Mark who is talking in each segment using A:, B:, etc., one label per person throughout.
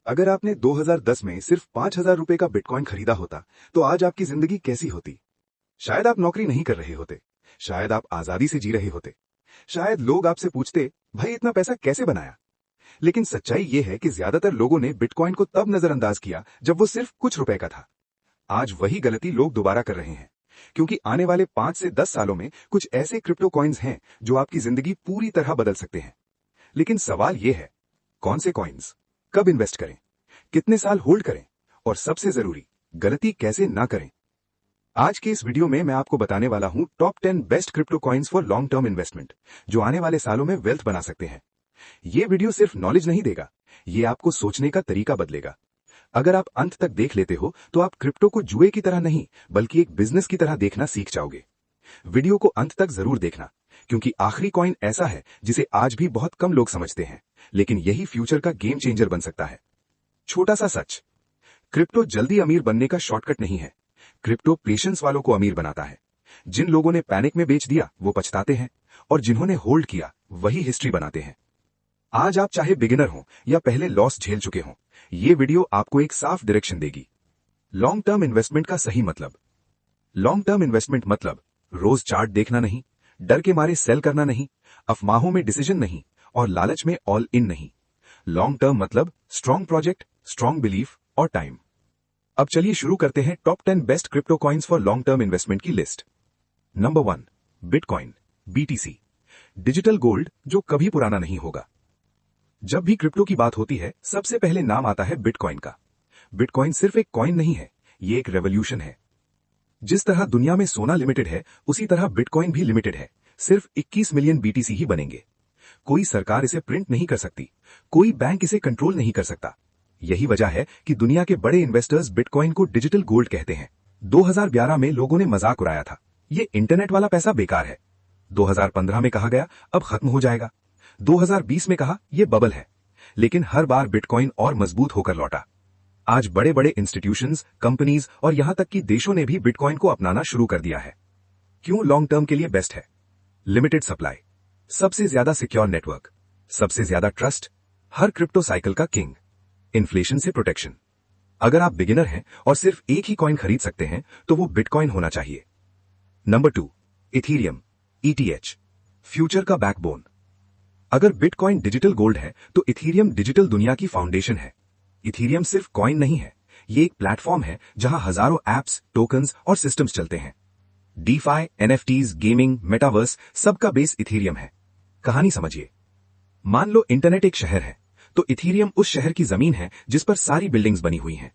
A: अगर आपने 2010 में सिर्फ 5,000 रुपए का बिटकॉइन खरीदा होता तो आज आपकी जिंदगी कैसी होती? शायद आप नौकरी नहीं कर रहे होते, शायद आप आजादी से जी रहे होते, शायद लोग आपसे पूछते, भाई इतना पैसा कैसे बनाया? लेकिन सच्चाई ये है कि ज्यादातर लोगों ने बिटकॉइन को तब नजरअंदाज किया जब वो सिर्फ कुछ रुपए का था। आज वही गलती लोग दोबारा कर रहे हैं, क्योंकि आने वाले 5 से 10 सालों में कुछ ऐसे क्रिप्टो कॉइन्स हैं जो आपकी जिंदगी पूरी तरह बदल सकते हैं। लेकिन सवाल यह है, कौन से कॉइन्स, कब इन्वेस्ट करें, कितने साल होल्ड करें और सबसे जरूरी, गलती कैसे ना करें? आज के इस वीडियो में मैं आपको बताने वाला हूं top 10 best crypto coins for long term investment, जो आने वाले सालों में वेल्थ बना सकते हैं। ये वीडियो सिर्फ नॉलेज नहीं देगा, ये आपको सोचने का तरीका बदलेगा। अगर आप अंत तक देख लेते हो तो आप क्रिप्टो को जुए की तरह नहीं बल्कि एक बिजनेस की तरह देखना सीख जाओगे। वीडियो को अंत तक जरूर देखना, क्योंकि आखिरी कॉइन ऐसा है जिसे आज भी बहुत कम लोग समझते हैं, लेकिन यही फ्यूचर का गेम चेंजर बन सकता है। छोटा सा सच, क्रिप्टो जल्दी अमीर बनने का शॉर्टकट नहीं है। क्रिप्टो पेशेंस वालों को अमीर बनाता है। जिन लोगों ने पैनिक में बेच दिया वो पछताते हैं, और जिन्होंने होल्ड किया वही हिस्ट्री बनाते हैं। आज आप चाहे बिगिनर हो या पहले लॉस झेल चुके हो, ये वीडियो आपको एक साफ डायरेक्शन देगी। लॉन्ग टर्म इन्वेस्टमेंट का सही मतलब। लॉन्ग टर्म इन्वेस्टमेंट मतलब रोज चार्ट देखना नहीं, डर के मारे सेल करना नहीं, अफवाहों में डिसीजन नहीं और लालच में ऑल इन नहीं। लॉन्ग टर्म मतलब स्ट्रॉन्ग प्रोजेक्ट, स्ट्रॉन्ग बिलीफ और टाइम। अब चलिए शुरू करते हैं top 10 best crypto coins for long term investment की list. Number 1, bitcoin, BTC, digital gold जो कभी पुराना नहीं होगा। जब भी क्रिप्टो की बात होती है सबसे पहले नाम आता है बिटकॉइन का। बिटकॉइन सिर्फ एक कॉइन नहीं है, ये एक रेवोल्यूशन है। जिस तरह दुनिया में सोना लिमिटेड है, उसी तरह बिटकॉइन भी लिमिटेड है। सिर्फ 21 मिलियन बीटीसी ही बनेंगे। कोई सरकार इसे प्रिंट नहीं कर सकती, कोई बैंक इसे कंट्रोल नहीं कर सकता। यही वजह है कि दुनिया के बड़े इन्वेस्टर्स बिटकॉइन को डिजिटल गोल्ड कहते हैं। 2011 में लोगों ने मजाक उड़ाया था, ये इंटरनेट वाला पैसा बेकार है। 2015 में कहा गया अब खत्म हो जाएगा। 2020 में कहा यह बबल है। लेकिन हर बार बिटकॉइन और मजबूत होकर लौटा। आज बड़े बड़े इंस्टीट्यूशंस, कंपनीज और यहां तक कि देशों ने भी बिटकॉइन को अपनाना शुरू कर दिया है। क्यों लॉन्ग टर्म के लिए बेस्ट है? लिमिटेड सप्लाई, सबसे ज्यादा सिक्योर नेटवर्क, सबसे ज्यादा ट्रस्ट, हर क्रिप्टो साइकिल का किंग, इन्फ्लेशन से प्रोटेक्शन। अगर आप बिगिनर हैं और सिर्फ एक ही कॉइन खरीद सकते हैं तो वो बिटकॉइन होना चाहिए। नंबर 2, इथीरियम, ईटीएच, फ्यूचर का बैकबोन। अगर बिटकॉइन डिजिटल गोल्ड है तो इथीरियम डिजिटल दुनिया की फाउंडेशन है। इथीरियम सिर्फ कॉइन नहीं है, ये एक प्लेटफॉर्म है जहां हजारों एप्स, टोकन्स और सिस्टम्स चलते हैं। डीफाई, एनएफटीज, गेमिंग, मेटावर्स, सबका बेस इथीरियम है। कहानी समझिए। मान लो इंटरनेट एक शहर है, तो इथीरियम उस शहर की जमीन है जिस पर सारी बिल्डिंग्स बनी हुई हैं।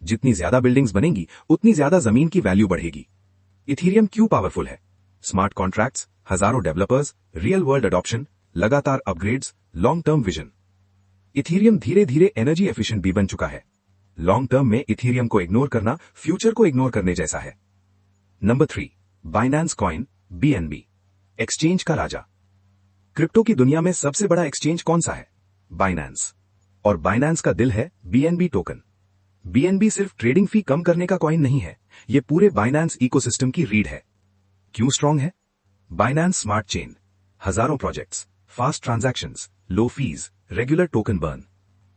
A: जितनी ज्यादा बिल्डिंग्स बनेंगी उतनी ज्यादा जमीन की वैल्यू बढ़ेगी। इथीरियम क्यों पावरफुल है? स्मार्ट कॉन्ट्रैक्ट्स, हजारों डेवलपर्स, रियल वर्ल्ड अडॉप्शन, लगातार upgrades, long term vision. Ethereum धीरे धीरे एनर्जी एफिशिएंट भी बन चुका है। लॉन्ग टर्म में इथीरियम को इग्नोर करना फ्यूचर को इग्नोर करने जैसा है। Number 3, Binance coin, BNB, exchange का राजा। क्रिप्टो की दुनिया में सबसे बड़ा एक्सचेंज कौन सा है? बाइनेंस। और बाइनेंस का दिल है बीएनबी टोकन। बीएनबी सिर्फ ट्रेडिंग फी कम करने का कॉइन नहीं है, यह पूरे बाइनेंस इकोसिस्टम की रीढ़ है। क्यों स्ट्रांग है? बाइनेंस स्मार्ट चेन, हजारों प्रोजेक्ट्स, फास्ट ट्रांजैक्शंस, लो फीस, रेगुलर टोकन बर्न।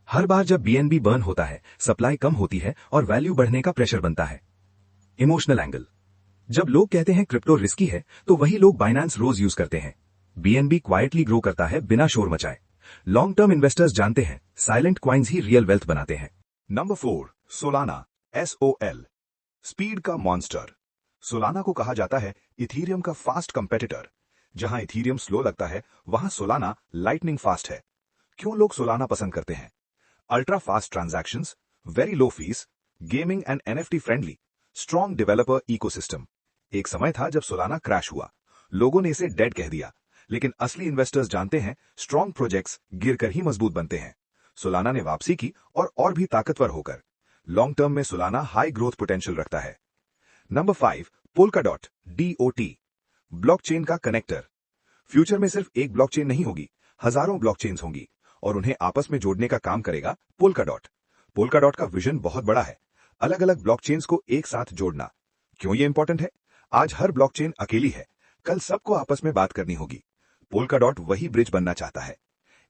A: हर बार जब बीएनबी बर्न होता है सप्लाई कम होती है और वैल्यू बढ़ने का प्रेशर बनता है। Emotional angle. जब लोग कहते हैं क्रिप्टो रिस्की है तो वही लोग बाइनेंस रोज यूज करते हैं। बीएनबी क्वाइटली ग्रो करता है बिना शोर मचाए। लॉन्ग टर्म इन्वेस्टर्स जानते हैं साइलेंट क्वाइंस ही रियल वेल्थ बनाते हैं।
B: नंबर 4, सोलाना, SOL, स्पीड का मॉन्स्टर। सोलाना को कहा जाता है इथीरियम का फास्ट कंपेटिटर। जहां इथीरियम स्लो लगता है वहां सोलाना लाइटनिंग फास्ट है। क्यों लोग सोलाना पसंद करते हैं? Ultra fast transactions, very low fees, gaming and NFT friendly, strong developer ecosystem. एक समय था जब सोलाना क्रैश हुआ, लोगों ने इसे डेड कह दिया, लेकिन असली इन्वेस्टर्स जानते हैं स्ट्रॉन्ग प्रोजेक्ट्स गिरकर ही मजबूत बनते हैं। सोलाना ने वापसी की और भी ताकतवर होकर। लॉन्ग टर्म में सोलाना हाई ग्रोथ पोटेंशियल रखता है। नंबर 5, पोल्काडॉट, DOT, ब्लॉकचेन का कनेक्टर। फ्यूचर में सिर्फ एक ब्लॉकचेन नहीं होगी, हजारों ब्लॉकचेन्स होंगी और उन्हें आपस में जोड़ने का काम करेगा पोल्काडॉट। पोल्काडॉट का विजन बहुत बड़ा है, अलग अलग ब्लॉकचेन्स को एक साथ जोड़ना। क्यों ये इंपॉर्टेंट है? आज हर ब्लॉकचेन अकेली है, कल सबको आपस में बात करनी होगी। पोल्काडॉट वही ब्रिज बनना चाहता है।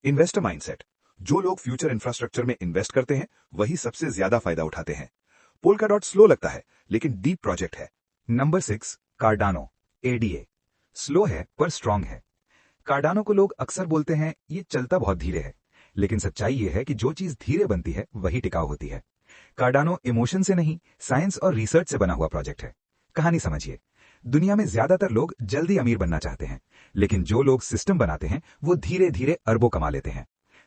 B: इन्वेस्टर माइंडसेट, जो लोग फ्यूचर इंफ्रास्ट्रक्चर में इन्वेस्ट करते हैं वही सबसे ज्यादा फायदा उठाते हैं। पोल्काडॉट स्लो लगता है लेकिन डीप प्रोजेक्ट है। Number 6, Cardano ADA. स्लो है पर स्ट्रांग है। कार्डानो को लोग अक्सर बोलते हैं ये चलता बहुत धीरे है, लेकिन सच्चाई ये है कि जो चीज धीरे बनती है वही टिकाऊ होती है। कार्डानो इमोशन से नहीं, साइंस और रिसर्च से बना हुआ प्रोजेक्ट है। कहानी समझिए, दुनिया में ज्यादातर लोग जल्दी अमीर बनना चाहते हैं, लेकिन जो लोग सिस्टम बनाते हैं वो धीरे धीरे अरबों कमा लेते हैं।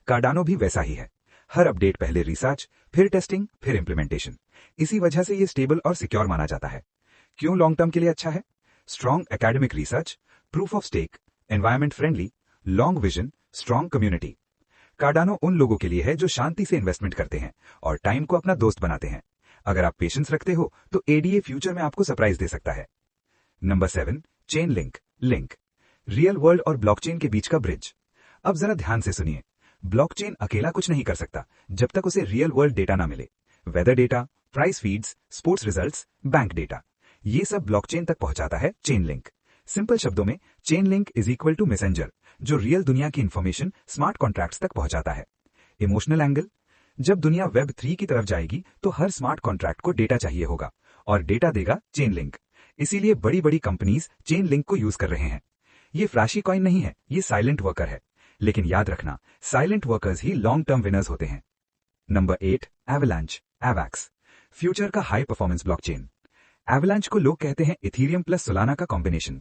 B: कार्डानो भी वैसा ही है। हर अपडेट पहले रिसर्च, फिर टेस्टिंग, फिर इंप्लीमेंटेशन। इसी वजह से ये स्टेबल और सिक्योर माना जाता है। क्यों लॉन्ग टर्म के लिए अच्छा है? Strong academic research, proof of stake, environment friendly, long vision, strong community. Cardano उन लोगों के लिए है जो शांति से इन्वेस्टमेंट करते हैं और टाइम को अपना दोस्त बनाते हैं। अगर आप पेशेंस रखते हो तो एडीए फ्यूचर में आपको सरप्राइज दे सकता है। Number 7, chain link. Real world और ब्लॉकचेन के बीच का ब्रिज। अब जरा ध्यान से सुनिए, ब्लॉकचेन अकेला कुछ नहीं कर सकता जब तक उसे रियल वर्ल्ड डेटा ना मिले। Weather data, price feeds, sports results, bank data, ये सब ब्लॉकचेन तक पहुंचाता है चेन लिंक। सिंपल शब्दों में Chainlink is equal to messenger, जो रियल दुनिया की इंफॉर्मेशन स्मार्ट कॉन्ट्रैक्ट्स तक पहुंचाता है। इमोशनल एंगल, जब दुनिया वेब 3 की तरफ जाएगी तो हर स्मार्ट कॉन्ट्रैक्ट को डेटा चाहिए होगा और डेटा देगा चेन लिंक। इसीलिए बड़ी बड़ी कंपनीज चेन लिंक को यूज कर रहे हैं। ये फ्लैशी कॉइन नहीं है, ये साइलेंट वर्कर है, लेकिन याद रखना, साइलेंट वर्कर्स ही लॉन्ग टर्म विनर्स होते हैं। नंबर 8, एवलांच एवैक्स, फ्यूचर का हाई परफॉर्मेंस ब्लॉकचेन। एवलांच को लोग कहते हैं इथीरियम प्लस सोलाना का कॉम्बिनेशन।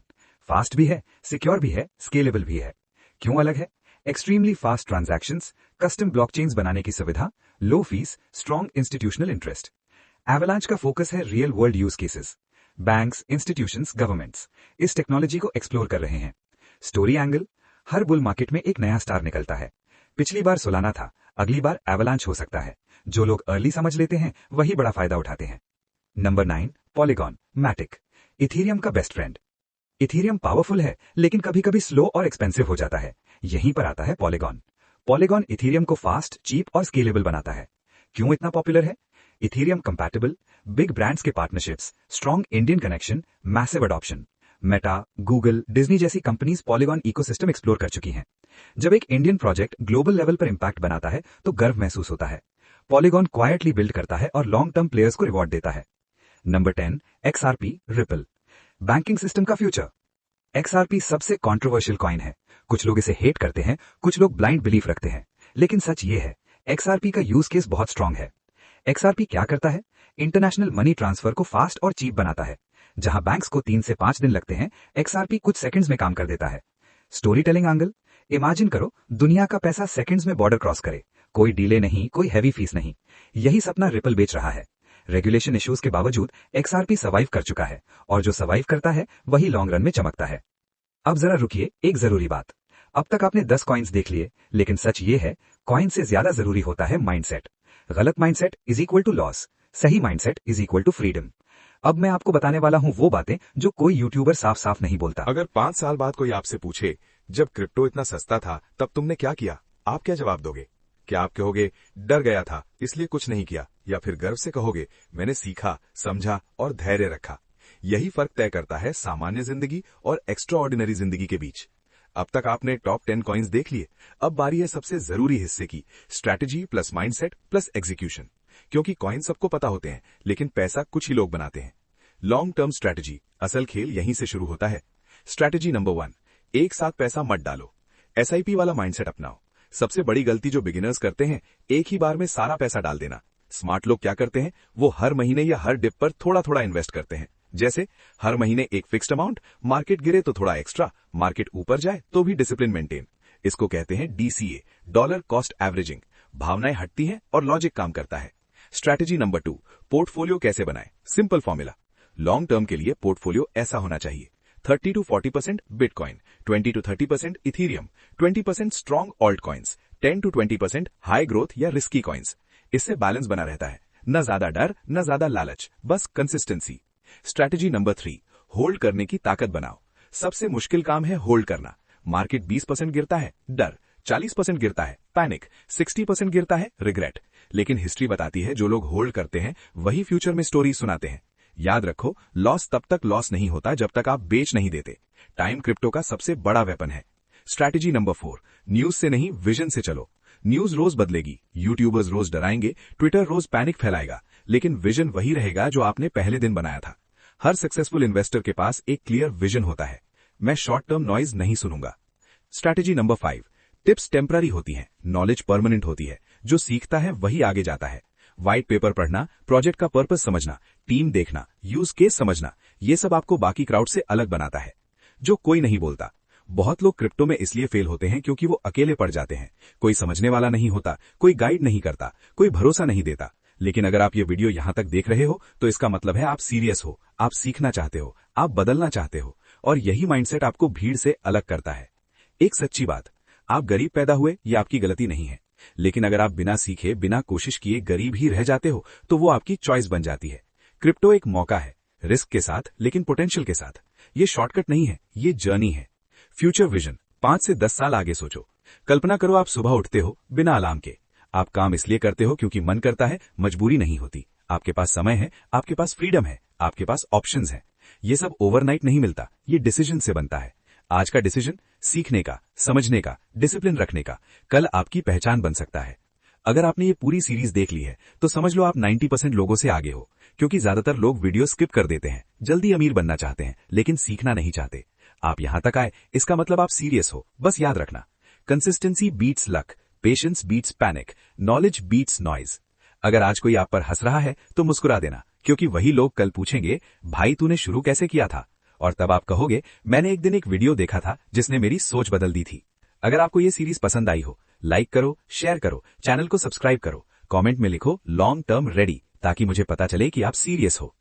B: फास्ट भी है, सिक्योर भी है, स्केलेबल भी है। क्यों अलग है? Extremely fast transactions, custom blockchains बनाने की सुविधा, low fees, strong institutional interest. Avalanche का फोकस है real world use cases. Banks, institutions, governments इस टेक्नोलॉजी को एक्सप्लोर कर रहे हैं। स्टोरी एंगल, हर बुल मार्केट में एक नया स्टार निकलता है। पिछली बार सोलाना था, अगली बार एवलांच हो सकता है। जो लोग अर्ली समझ लेते हैं वही बड़ा फायदा उठाते हैं। नंबर 9, पॉलीगॉन मैटिक, इथीरियम का बेस्ट फ्रेंड। इथीरियम पावरफुल है लेकिन कभी कभी स्लो और एक्सपेंसिव हो जाता है। यहीं पर आता है पॉलीगॉन। पॉलीगॉन इथीरियम को फास्ट, चीप और स्केलेबल बनाता है। क्यों इतना पॉपुलर है? इथीरियम कंपैटिबल, बिग ब्रांड्स के partnerships, strong Indian connection, massive adoption. Meta, Google, Disney जैसी कंपनीज पॉलीगॉन इकोसिस्टम एक्सप्लोर कर चुकी हैं। जब एक इंडियन प्रोजेक्ट ग्लोबल लेवल पर इंपैक्ट बनाता है तो गर्व महसूस होता है। पॉलीगॉन क्वाइटली बिल्ड करता है और लॉन्ग टर्म प्लेयर्स को रिवॉर्ड देता है। Number 10, XRP ripple, banking system का फ्यूचर। एक्सआरपी सबसे कंट्रोवर्शियल कॉइन है। कुछ लोग इसे हेट करते हैं, कुछ लोग ब्लाइंड बिलीफ रखते हैं, लेकिन सच ये है, एक्सआरपी का यूज केस बहुत स्ट्रांग है। एक्सआरपी क्या करता है? इंटरनेशनल मनी ट्रांसफर को फास्ट और चीप बनाता है। जहां बैंक्स को 3 से 5 दिन लगते हैं, एक्सआरपी कुछ सेकंड्स में काम कर देता है। स्टोरी टेलिंग एंगल, इमेजिन करो दुनिया का पैसा सेकंड्स में बॉर्डर क्रॉस करे, कोई डिले नहीं, कोई हैवी फीस नहीं। यही सपना रिपल बेच रहा है। रेगुलेशन इश्यूज के बावजूद एक्सआरपी सर्वाइव कर चुका है और जो सर्वाइव करता है वही लॉन्ग रन में चमकता है। अब जरा रुकिए, एक जरूरी बात। अब तक आपने 10 कॉइन्स देख लिए, लेकिन सच ये है, कॉइन से ज्यादा जरूरी होता है माइंडसेट। गलत mindset is equal to loss, सही mindset is equal to freedom. अब मैं आपको बताने वाला हूं वो बातें जो कोई यूट्यूबर साफ साफ नहीं बोलता। अगर 5 साल बाद कोई आपसे पूछे जब क्रिप्टो इतना सस्ता था तब तुमने क्या किया, आप क्या जवाब दोगे? क्या आप कहोगे डर गया था इसलिए कुछ नहीं किया, या फिर गर्व से कहोगे मैंने सीखा, समझा और धैर्य रखा? यही फर्क तय करता है सामान्य जिंदगी और एक्स्ट्रा ऑर्डिनरी जिंदगी के बीच। अब तक आपने टॉप 10 कॉइन्स देख लिए, अब बारी है सबसे जरूरी हिस्से की, strategy plus mindset plus execution. क्योंकि कॉइन सबको पता होते हैं, लेकिन पैसा कुछ ही लोग बनाते हैं। लॉन्ग टर्म स्ट्रैटेजी, असल खेल यहीं से शुरू होता है। स्ट्रैटेजी नंबर 1, एक साथ पैसा मत डालो, एसआईपी वाला माइंडसेट अपनाओ। सबसे बड़ी गलती जो बिगिनर्स करते हैं, एक ही बार में सारा पैसा डाल देना। स्मार्ट लोग क्या करते हैं, वो हर महीने या हर डिप पर थोड़ा थोड़ा इन्वेस्ट करते हैं। जैसे हर महीने एक फिक्स्ड अमाउंट, मार्केट गिरे तो थोड़ा एक्स्ट्रा, मार्केट ऊपर जाए तो भी डिसिप्लिन मेंटेन। इसको कहते हैं डीसीए, डॉलर कॉस्ट एवरेजिंग। भावनाएं हटती हैं और लॉजिक काम करता है। स्ट्रैटेजी नंबर 2, पोर्टफोलियो कैसे बनाएं? Simple formula. लॉन्ग टर्म के लिए पोर्टफोलियो ऐसा होना चाहिए, 30 to 40% bitcoin, 20 to 30% Ethereum, 20% strong alt coins, 10 to 20% high growth या रिस्की कॉइन्स। इससे बैलेंस बना रहता है, न ज्यादा डर न ज्यादा लालच, बस कंसिस्टेंसी। स्ट्रैटेजी नंबर 3, होल्ड करने की ताकत बनाओ। सबसे मुश्किल काम है होल्ड करना। मार्केट 20% गिरता है, डर, 40% गिरता है, पैनिक, 60% गिरता है, रिग्रेट। लेकिन हिस्ट्री बताती है जो लोग होल्ड करते हैं वही फ्यूचर में स्टोरी सुनाते हैं। याद रखो, लॉस तब तक लॉस नहीं होता जब तक आप बेच नहीं देते। टाइम क्रिप्टो का सबसे बड़ा वेपन है। स्ट्रैटेजी नंबर 4, न्यूज से नहीं विजन से चलो। न्यूज रोज बदलेगी, यूट्यूबर्स रोज डराएंगे, ट्विटर रोज पैनिक फैलाएगा, लेकिन विजन वही रहेगा जो आपने पहले दिन बनाया था। हर सक्सेसफुल इन्वेस्टर के पास एक क्लियर विजन होता है। मैं शॉर्ट टर्म नॉइज नहीं सुनूंगा। स्ट्रैटेजी नंबर 5, टिप्स टेम्पररी होती हैं, नॉलेज परमानेंट होती है। जो सीखता है वही आगे जाता है। व्हाइट पेपर पढ़ना, प्रोजेक्ट का पर्पस समझना, टीम देखना, यूज केस समझना, ये सब आपको बाकी क्राउड से अलग बनाता है। जो कोई नहीं बोलता। बहुत लोग क्रिप्टो में इसलिए फेल होते हैं क्योंकि वो अकेले पड़ जाते हैं। कोई समझने वाला नहीं होता, कोई गाइड नहीं करता, कोई भरोसा नहीं देता। लेकिन अगर आप ये वीडियो यहां तक देख रहे हो तो इसका मतलब है आप सीरियस हो, आप सीखना चाहते हो, आप बदलना चाहते हो, और यही माइंडसेट आपको भीड़ से अलग करता है। एक सच्ची बात, आप गरीब पैदा हुए ये आपकी गलती नहीं है, लेकिन अगर आप बिना सीखे, बिना कोशिश किए गरीब ही रह जाते हो तो वो आपकी चॉइस बन जाती है। क्रिप्टो एक मौका है, रिस्क के साथ लेकिन पोटेंशियल के साथ। ये शॉर्टकट नहीं है, ये जर्नी है। फ्यूचर विजन, 5 से 10 साल आगे सोचो। कल्पना करो आप सुबह उठते हो बिना अलार्म के। आप काम इसलिए करते हो क्योंकि मन करता है, मजबूरी नहीं होती। आपके पास समय है, आपके पास फ्रीडम है, आपके पास ऑप्शंस हैं। ये सब ओवरनाइट नहीं मिलता, ये डिसीजन से बनता है। आज का डिसीजन सीखने का, समझने का, डिसिप्लिन रखने का, कल आपकी पहचान बन सकता है। अगर आपने ये पूरी सीरीज देख ली है तो समझ लो आप 90% लोगों से आगे हो, क्योंकि ज्यादातर लोग वीडियो स्किप कर देते हैं, जल्दी अमीर बनना चाहते हैं लेकिन सीखना नहीं चाहते। आप यहां तक आए, इसका मतलब आप सीरियस हो। बस याद रखना, consistency beats luck, patience beats panic, knowledge beats noise. अगर आज कोई आप पर हंस रहा है तो मुस्कुरा देना, क्योंकि वही लोग कल पूछेंगे, भाई तूने शुरू कैसे किया था? और तब आप कहोगे, मैंने एक दिन एक वीडियो देखा था जिसने मेरी सोच बदल दी थी। अगर आपको ये सीरीज पसंद आई हो, लाइक करो, शेयर करो, चैनल को सब्सक्राइब करो, कमेंट में लिखो लॉन्ग टर्म रेडी, ताकि मुझे पता चले कि आप सीरियस हो।